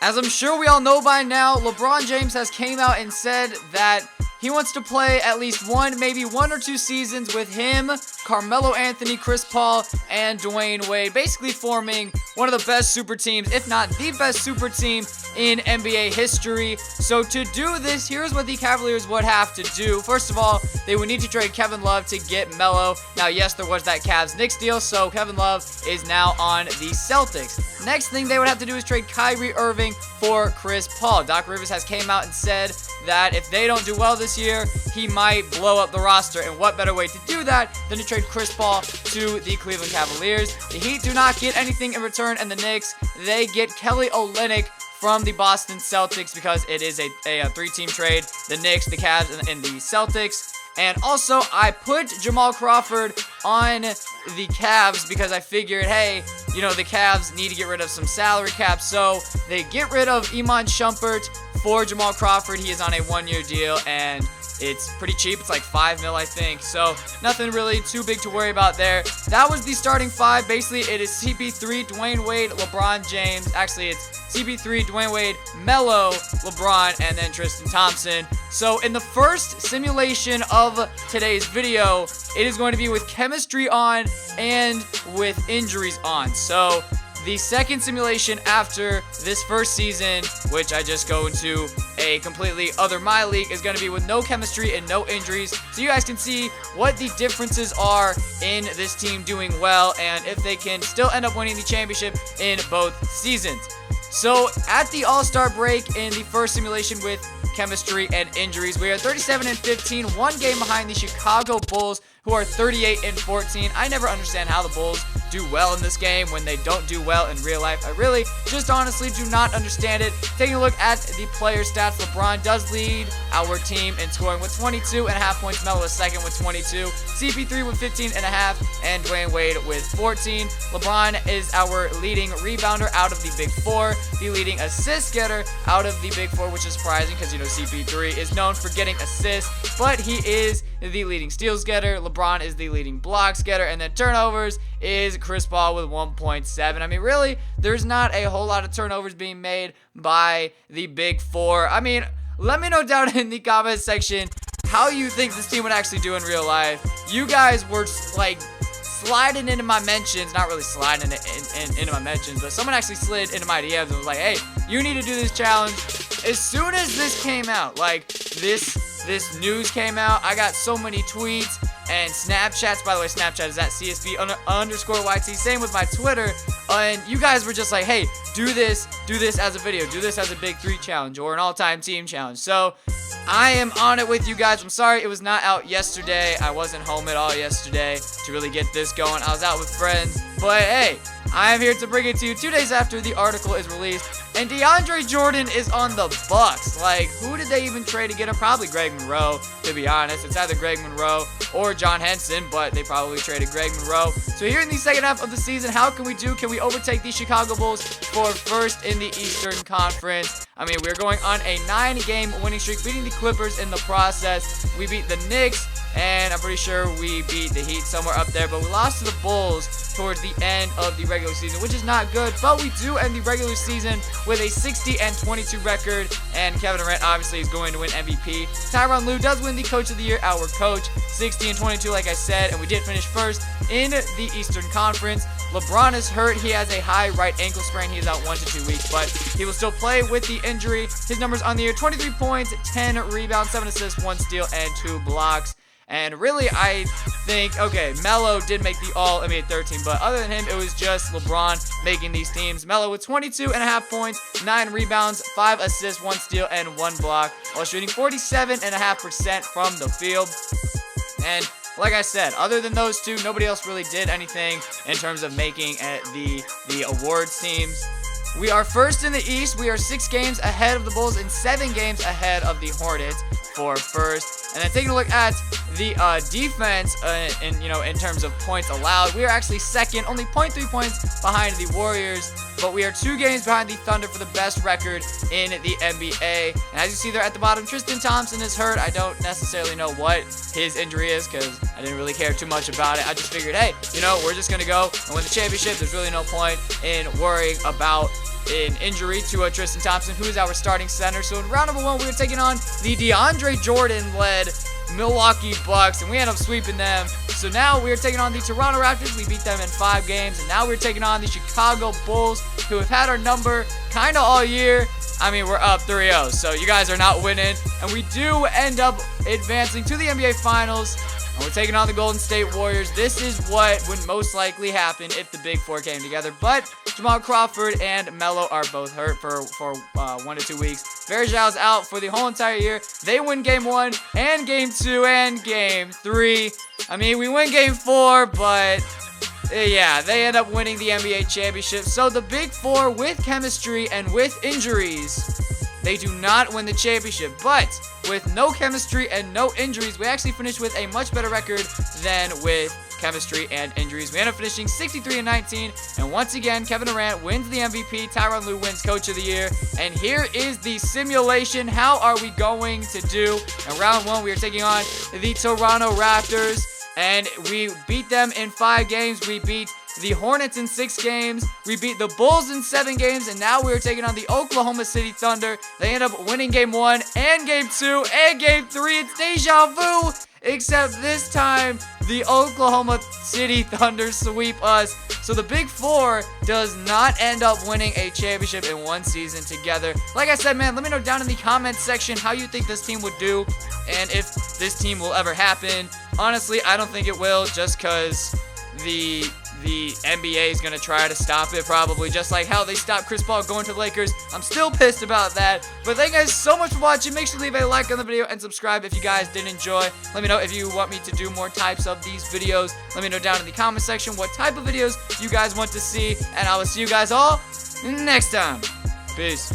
As I'm sure we all know by now, LeBron James has came out and said that he wants to play at least maybe one or two seasons with him, Carmelo Anthony, Chris Paul, and Dwayne Wade, basically forming one of the best super teams, if not the best super team in NBA history. So to do this, here's what the Cavaliers would have to do. First of all, they would need to trade Kevin Love to get Melo. Now, yes, there was that Cavs-Knicks deal, so Kevin Love is now on the Celtics. Next thing they would have to do is trade Kyrie Irving for Chris Paul. Doc Rivers has came out and said that if they don't do well this year, he might blow up the roster. And what better way to do that than to trade Chris Paul to the Cleveland Cavaliers? The Heat do not get anything in return, and the Knicks, they get Kelly Olynyk from the Boston Celtics because it is a three-team trade. The Knicks, the Cavs, and the Celtics. And also, I put Jamal Crawford on the Cavs because I figured, hey, you know, the Cavs need to get rid of some salary cap. So they get rid of Iman Shumpert for Jamal Crawford. He is on a one-year deal, and it's pretty cheap. It's like $5 million, I think. So nothing really too big to worry about there. That was the starting five. Basically, it is CP3, Dwayne Wade, LeBron James. Actually, it's CP3, Dwayne Wade, Melo, LeBron, and then Tristan Thompson. So in the first simulation of today's video, it is going to be with chemistry on and with injuries on. So the second simulation after this first season, which I just go into a completely other MyLEAGUE, is going to be with no chemistry and no injuries. So you guys can see what the differences are in this team doing well and if they can still end up winning the championship in both seasons. So at the All-Star break in the first simulation with chemistry and injuries, we are 37-15, one game behind the Chicago Bulls, who are 38-14. I never understand how the Bulls do well in this game when they don't do well in real life. I really just honestly do not understand it. Taking a look at the player stats, LeBron does lead our team in scoring with 22.5 points. Melo is second with 22. CP3 with 15.5, and Dwayne Wade with 14. LeBron is our leading rebounder out of the Big Four, the leading assist getter out of the Big Four, which is surprising because, you know, CP3 is known for getting assists, but he is the leading steals getter. LeBron is the leading blocks getter, and then turnovers is Chris Paul with 1.7. I mean, really, there's not a whole lot of turnovers being made by the Big Four. I mean, let me know down in the comment section how you think this team would actually do in real life. You guys were like sliding into my mentions, not really sliding into my mentions, but someone actually slid into my DMs and was like, hey, you need to do this challenge. As soon as this came out, like this news came out, I got so many tweets and Snapchats. By the way, Snapchat is at CSB_YT. Same with my Twitter. And you guys were just like, hey, do this as a video, do this as a Big 3 challenge or an all-time team challenge. So I am on it with you guys. I'm sorry it was not out yesterday. I wasn't home at all yesterday to really get this going. I was out with friends. But hey, I am here to bring it to you 2 days after the article is released. And DeAndre Jordan is on the Bucks. Like, who did they even trade to get him? Probably Greg Monroe, to be honest. It's either Greg Monroe or John Henson, but they probably traded Greg Monroe. So here in the second half of the season, how can we do? Can we overtake the Chicago Bulls for first in the Eastern Conference? I mean, we're going on a 9-game winning streak, beating the Clippers in the process. We beat the Knicks, and I'm pretty sure we beat the Heat somewhere up there, but we lost to the Bulls towards the end of the regular season, which is not good, but we do end the regular season with a 60-22 record, and Kevin Durant obviously is going to win MVP. Tyronn Lue does win the Coach of the Year, our coach, 60-22 like I said, and we did finish first in the Eastern Conference. LeBron is hurt. He has a high right ankle sprain. He is out 1 to 2 weeks, but he will still play with the injury. His numbers on the year, 23 points, 10 rebounds, 7 assists, 1 steal, and 2 blocks. And really, I think, okay, Melo did make the All-NBA 13, but other than him, it was just LeBron making these teams. Melo with 22.5 points, 9 rebounds, 5 assists, 1 steal, and 1 block, while shooting 47.5% from the field. And like I said, other than those two, nobody else really did anything in terms of making the awards teams. We are first in the East. We are 6 games ahead of the Bulls and 7 games ahead of the Hornets for first. And then taking a look at the defense, in terms of points allowed, we are actually second, only 0.3 points behind the Warriors. But we are 2 games behind the Thunder for the best record in the NBA. And as you see there at the bottom, Tristan Thompson is hurt. I don't necessarily know what his injury is because I didn't really care too much about it. I just figured, hey, we're just going to go and win the championship. There's really no point in worrying about in injury to Tristan Thompson, who is our starting center. So in round number 1, we were taking on the DeAndre Jordan-led Milwaukee Bucks, and we end up sweeping them. So now we're taking on the Toronto Raptors. We beat them in 5 games, and now we're taking on the Chicago Bulls, who have had our number kind of all year. I mean, we're up 3-0, so you guys are not winning, and we do end up advancing to the NBA Finals, and we're taking on the Golden State Warriors. This is what would most likely happen if the Big Four came together, but Jamal Crawford and Melo are both hurt for 1 to 2 weeks. Varejão's out for the whole entire year. They win Game 1 and Game 2 and Game 3. I mean, we win Game 4, but yeah, they end up winning the NBA championship. So the Big Four, with chemistry and with injuries, they do not win the championship. But with no chemistry and no injuries, we actually finished with a much better record than with chemistry and injuries. We end up finishing 63-19, and once again, Kevin Durant wins the MVP. Tyronn Lue wins Coach of the Year. And here is the simulation. How are we going to do? In round 1, we are taking on the Toronto Raptors, and we beat them in 5 games. We beat the Hornets in 6 games. We beat the Bulls in 7 games, and now we're taking on the Oklahoma City Thunder. They end up winning Game 1 and Game 2 and Game 3. It's deja vu, except this time the Oklahoma City Thunder sweep us. So the Big Four does not end up winning a championship in one season together. Like I said, man, let me know down in the comments section how you think this team would do and if this team will ever happen. Honestly, I don't think it will, just because the NBA is going to try to stop it, probably, just like how they stopped Chris Paul going to the Lakers. I'm still pissed about that. But thank you guys so much for watching. Make sure to leave a like on the video and subscribe if you guys did enjoy. Let me know if you want me to do more types of these videos. Let me know down in the comment section what type of videos you guys want to see. And I will see you guys all next time. Peace.